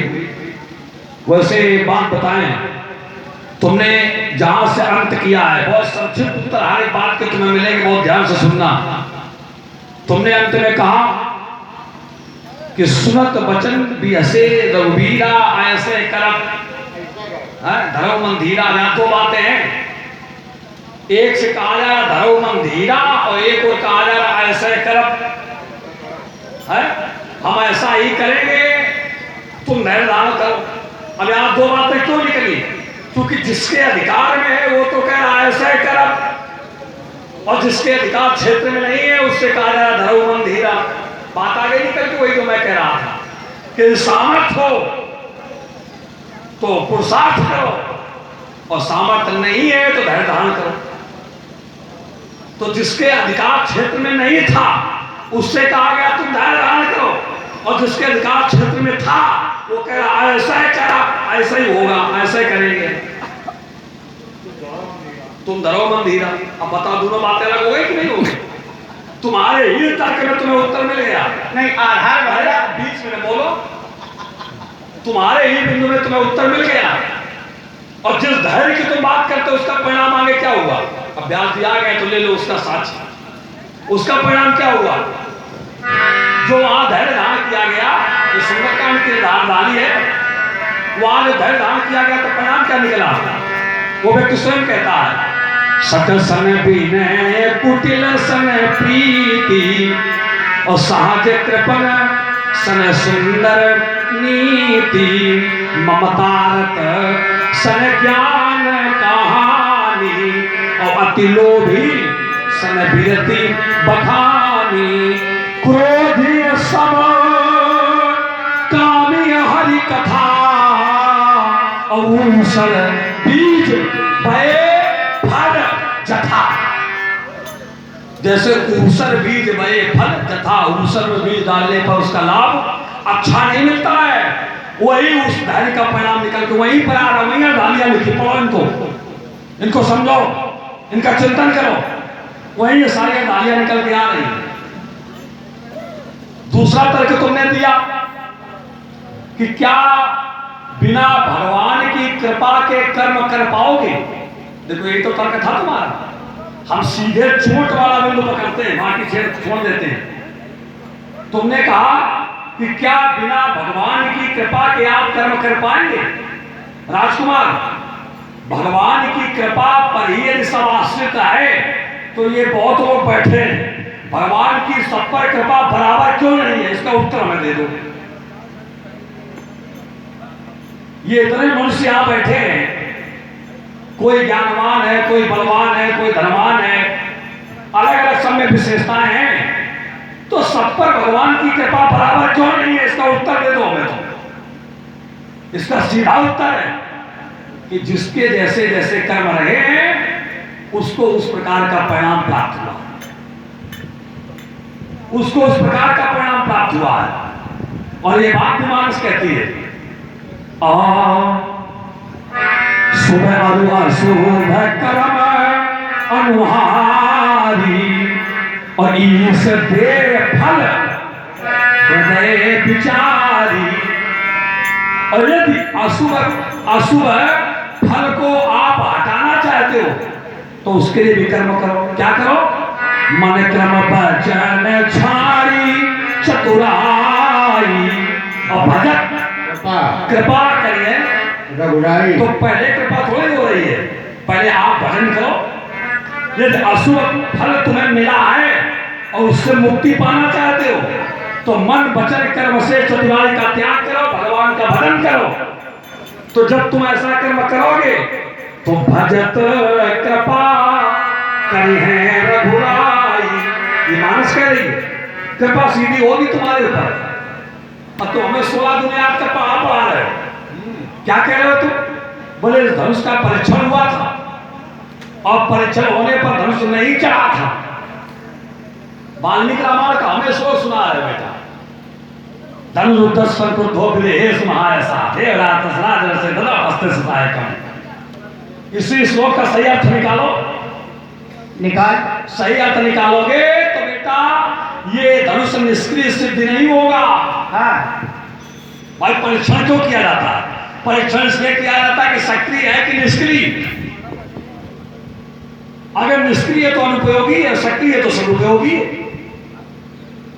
वैसे बात बताएं, तुमने जहां से अंत किया है, बहुत संक्षिप्त उत्तर हर एक बात के तुम्हें मिलेंगे, बहुत ध्यान से सुनना। तुमने अंत में कहा कि सुनत वचन भी हसे रघुवीरा, ऐसे करब धरो मन धीरा। यहाँ दो बातें हैं, एक से कहा जा रहा धरो मन धीरा, और एक और कहा जा रहा ऐसे करब है, हम ऐसा ही करेंगे, तुम धैर्य धारण करो। अब यहाँ दो बातें क्यों निकली? क्योंकि जिसके अधिकार में है वो तो कह रहा ऐसा करब, और जिसके अधिकार क्षेत्र में नहीं है उससे कहा जा रहा धरो मन धीरा। बात आगे निकल के वही तो मैं कह रहा था कि सामर्थ्य हो तो पुरुषार्थ करो, और सामर्थ्य नहीं है तो धैर्य धारण करो। तो जिसके अधिकार क्षेत्र में नहीं था उससे कहा गया तुम धैर्य धारण करो, और जिसके अधिकार क्षेत्र में था वो कह रहा ऐसा है करा, ऐसा ही होगा, ऐसा ही करेंगे, तुम धरो मन धीरा। अब बताओ दोनों बातें अलग हो गई कि नहीं हो गई? तुम्हारे ही तर्क में तुम्हें उत्तर मिल गया नहीं, आधार भैया बीच में बोलो, तुम्हारे ही बिंदु में तुम्हें उत्तर मिल गया। और जिस धैर्य की तुम बात करते हो उसका परिणाम आगे क्या हुआ? अब ब्याज दिया गया तो ले लो उसका साक्ष्य। उसका परिणाम क्या हुआ? जो वहां धैर्य धारण किया गया, जो सुंदरकांड की राजधानी है, वहां जो धैर्य धारण किया गया तो परिणाम क्या निकला? वो व्यक्ति स्वयं कहता है सकल सन विनय कुटिल सन प्रीति, और सहज कृपण सन सुंदर नीति, ममतारत सन ज्ञान कहानी, और अति लोभी सन विरति बखानी, क्रोधी सब कामी हरि कथा, और ऊषण बीज भय फल जथा। जैसे ऊसर बीज बये फल तथा, ऊसर में बीज डालने पर उसका लाभ अच्छा नहीं मिलता है, वही उस धैर्य का परिणाम निकल के वहीं पर आ रहा। वहीं डालियां लिखी, पढ़ो इनको समझो, इनका चिंतन करो, वहीं ये सारी डालियां निकल के आ रही है। दूसरा तर्क तुमने दिया कि क्या बिना भगवान की कृपा के कर्म कर पाओगे? देखो ये तो तर्क था तुम्हारा, हम सीधे चोट वाला बिंदु पकड़ते हैं, बाकी छेद छोड़ देते हैं। तुमने कहा कि क्या बिना भगवान की कृपा के आप कर्म कर पाएंगे? राजकुमार, भगवान की कृपा पर ही यदि सब आश्रित है तो ये बहुत लोग बैठे हैं, भगवान की सब पर कृपा बराबर क्यों नहीं है? इसका उत्तर हमें दे दो। ये इतने मनुष्य यहां बैठे हैं, कोई ज्ञानवान है, कोई बलवान है, कोई धनवान है, अलग अलग सब में विशेषताएं हैं, तो सब पर भगवान की कृपा बराबर क्यों नहीं है? इसका उत्तर दे दो हमें। तो इसका सीधा उत्तर है कि जिसके जैसे जैसे कर्म रहे हैं उसको उस प्रकार का परिणाम प्राप्त हुआ, उसको उस प्रकार का परिणाम प्राप्त हुआ है। और ये बात मानस कहती है, सुबह अशुभ कर्म अनुहारी, और ईश दे फल हृदय विचारी। और यदि अशुभ फल को आप हटाना चाहते हो तो उसके लिए भी कर्म करो। क्या करो? मन क्रम वचन छाड़ी चतुराई, और भजन कृपा करिए। तो पहले कृपा थोड़ी हो रही है, पहले आप भजन करो। यदि अशुभ फल तुम्हें मिला है और उससे मुक्ति पाना चाहते हो तो मन वचन कर्म से चतुराई का त्याग करो, भगवान का भजन करो। तो जब तुम ऐसा कर्म करोगे तो भजत कृपा करी है रघुराई, ये मानस करेगी, कृपा सीधी होगी तुम्हारे ऊपर। अब तो हमें 16 दिन याद का पहाड़ पढ़ा रहे हो, क्या कह रहे हो तुम? बोले धनुष का परीक्षण हुआ था और परीक्षण होने पर धनुष नहीं चढ़ा था। वाल्मीकि रामायण का हमें श्लोक सुना है बेटा, धनुरुद्धस्वर क्रुद्धो विदेहेश महायसा देवरात राज से ददा हस्ते सहायकम। इसी श्लोक का सही अर्थ निकालो, निकाल। सही अर्थ निकालोगे तो बेटा ये धनुष निष्क्रिय सिद्ध नहीं होगा। हाँ, भाई परीक्षण क्यों किया जाता है? परीक्षण इसलिए किया जाता है कि सक्रिय है कि निष्क्रिय। अगर निष्क्रिय है तो अनुपयोगी है, सक्रिय है तो सदुपयोगी।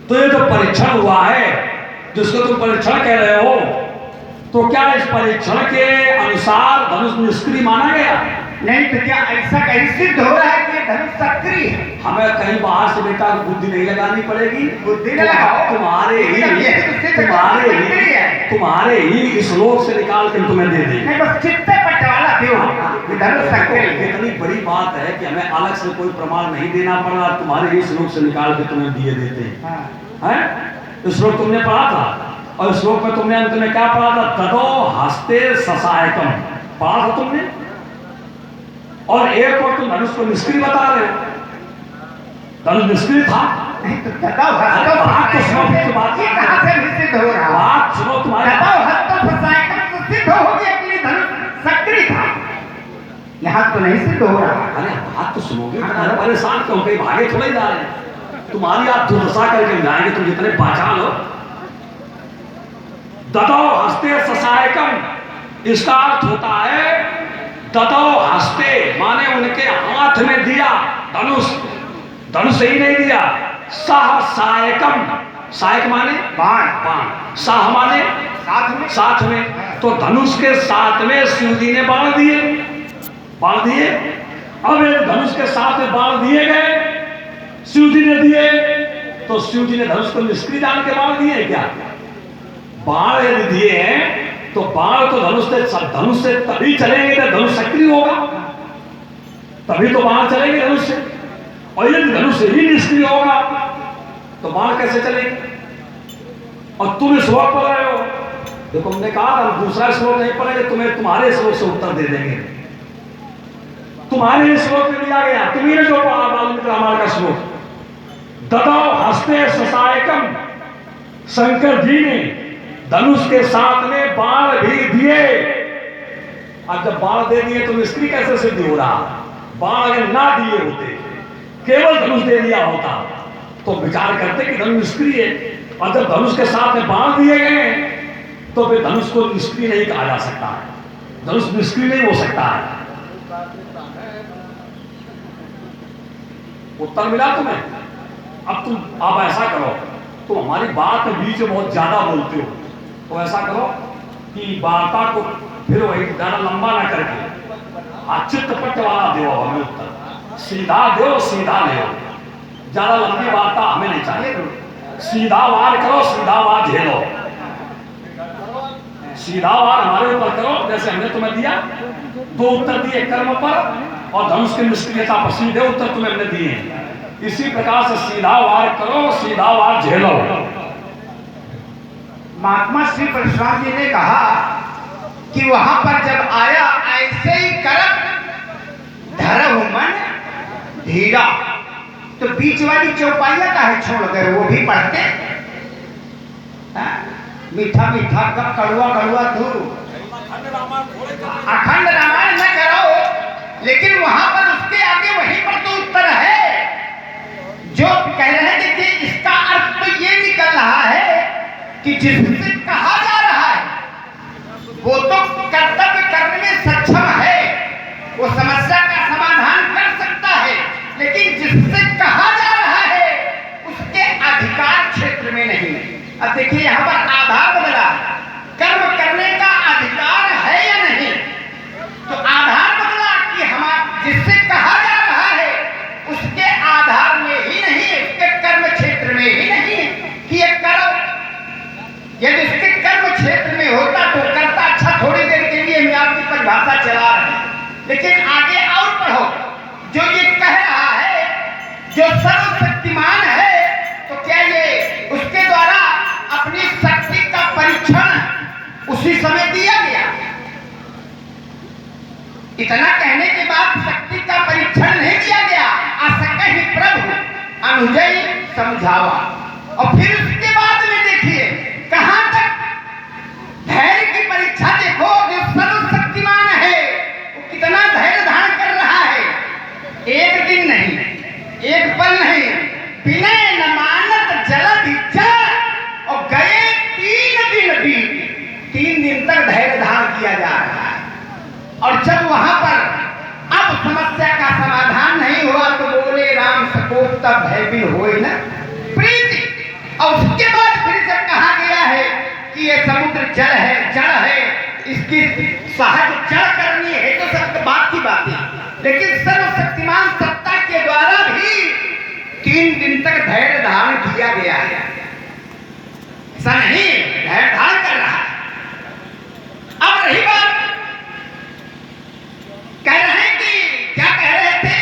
तो ये जो परीक्षण हुआ है जिसको तुम परीक्षण कह रहे हो, तो क्या इस परीक्षण के अनुसार धनुष निष्क्रिय माना गया? नहीं तो क्या ऐसा कहीं सिद्ध हो रहा है कि ये धनुष सक्रिय है? हमें कहीं बाहर से बेटा बुद्धि नहीं लगानी पड़ेगी। बुद्धि न लगाओ, तुम्हारे ही इस श्लोक से निकाल कर तुम्हें दे देंगे। नहीं बस चित्ते पर वाला देव ये धनुष सक्रिय है। इतनी बड़ी बात है कि हमें अलग से कोई प्रमाण नहीं देना पड़ा, तुम्हारे ही श्लोक से निकाल के तुम्हें दिए देते हैं। हैं? इस श्लोक तुमने पढ़ा था और इस श्लोक में तुमने अंत में क्या पढ़ा था? तदो हस्ते ससायकम पढ़ा था तुमने। और एक और तुम धनुष को निष्क्रिय बता रहे हो, धनुष निष्क्रिय था। नहीं तो बताओ हस्तो बात तो सुनो, बात ये कहां से सिद्ध हो रहा है? बात सुनो तुम्हारी। बताओ हस्तो ससायकम तो सिद्ध होगी अपनी धनुष सक्रिय था, यहाँ तो नहीं सिद्ध हो रहा। अरे बात तो सुनोगे, परेशान क्यों? कहीं भागे थोड़े जा रहे हैं, तुम्हारी आप दुर्दशा करके जाएंगे तुम जितने पहचान हो। ददौ हस्ते ससायकम, इसका अर्थ होता है ददौ हस्ते माने उनके हाथ में दिया धनुष, धनुष ही नहीं दिया। सह सायकम, सायक माने बाण, बाण, साह माने साथ में, साथ में। तो धनुष के साथ में शिव जी ने बाण दिए, बाण दिए। अब एक धनुष के साथ में बाण दिए गए, शिव जी ने दिए, तो शिव जी ने धनुष को निष्क्रिय जान के बाण दिए क्या? बाण यदि दिए हैं तो बाण तो धनुष से तभी चलेंगे जब धनुष सक्रिय होगा, तभी तो बाण चलेंगे धनुष से। और यदि धनुष ही निष्क्रिय होगा तो बाण कैसे चलेंगे? और तुम इस श्लोक पढ़ रहे हो, देखो हमने कहा था दूसरा श्लोक नहीं पढ़ेंगे, तुम्हें तुम्हारे श्लोक से उत्तर दे देंगे। तुम्हारे श्लोक में दिया गया, तुम्हें जो पढ़ा वाल्मीकि रामायण का श्लोक, ददौ हस्ते ससायकम, शंकर जी ने धनुष के साथ में बाण भी दिए। अब जब बाण दे दिए तो निष्क्रिय कैसे सिद्ध हो रहा? बाण अगर ना दिए होते, केवल धनुष दे दिया होता तो विचार करते कि धनुष निष्क्रिय है। और जब धनुष के साथ में बाण दिए गए तो फिर धनुष को निष्क्रिय नहीं कहा जा सकता है, धनुष निष्क्रिय नहीं हो सकता है। उत्तर मिला तुम्हें? अब तुम आप ऐसा करो, तुम हमारी बात के बीच में बहुत ज्यादा बोलते हो, तो ऐसा करो कि वार्ता को फिर वही ज्यादा लंबा ना करके चित्तपट वाला दो हमें उत्तर, सीधा दो, सीधा दो, ज्यादा लंबी वार्ता हमें नहीं चाहिए। सीधा वार करो, सीधा वार झेलो, सीधा वार हमारे ऊपर करो। जैसे हमने तुम्हें दिया, दो उत्तर दिए कर्म पर और धनुष की निष्क्रियता पर, सीधे उत्तर तुम्हें हमने दिए। इसी प्रकार से सीधा वार करो, सीधा वार झेलो। महात्मा श्री परशुराम जी ने कहा कि वहां पर जब आया ऐसे ही करब धरहु मन धीरा, तो बीच वाली चौपाइया का है छोड़ गए, वो भी पढ़ते। मीठा मीठा का कड़वा कड़वा दूर, अखंड रामायण न करो, लेकिन वहां पर उसके आगे वहीं पर तो उत्तर है जो कह रहे हैं। देखिए इसका अर्थ तो ये निकल रहा है कि जिससे कहा जा रहा है वो तो कर्तव्य करने में सक्षम है, वो समस्या का समाधान कर सकता है, लेकिन जिससे कहा जा रहा है उसके अधिकार क्षेत्र में नहीं। अब देखिए यहाँ पर आधार बदला, कर्म करने का अधिकार है या नहीं, तो आधार बदला कि हम जिससे कहा जा रहा है उसके आधार में ही नहीं, उसके कर्म क्षेत्र में ही नहीं कि ये करो परीक्षण उसी समय दिया गया। इतना कहने के बाद शक्ति का परीक्षण नहीं दिया गया। असकहि प्रभु अनुजय समझावा। और फिर उसके बाद में देखिए कहां तक धैर्य की परीक्षा देखो। जो सर्वशक्तिमान है वो कितना धैर्य धारण कर रहा है। एक दिन नहीं, एक पल नहीं, विनय न मानत जलधि जल। और गए 3 दिन भी, 3 दिन तक धैर्य धारण किया जा रहा है। और जब वहां पर अब समस्या का समाधान नहीं हुआ तो बोले राम सकोप तब भयभीन होए न प्रीति। और उसके बाद फिर जब कहा गया है कि ये समुद्र जल है, जड़ है, इसकी सहज जड़ करनी है तो सब बात की बात है। लेकिन सर्वशक्तिमान सत्ता के द्वारा भी 3 दिन तक धैर्य धारण किया गया है। ऐसा नहीं, धैर्य धारण कर रहा है। अब रही बात, कह रहे हैं कि क्या कह रहे थे,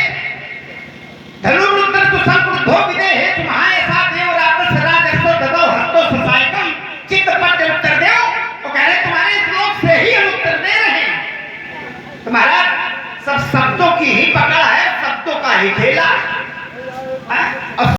धनुर्धर कुशलक्रुद्धो विदेहे तुम्हारे साथ देव रातस राजस्व ददो हस्तो ससायकम चित्तपट उत्तर देव। तो कह रहे तुम्हारे इस श्लोक से ही हम उत्तर दे रहे हैं। तुम्हारा सब शब्दों की ही पकड़ है, शब्दों का ही खेला है।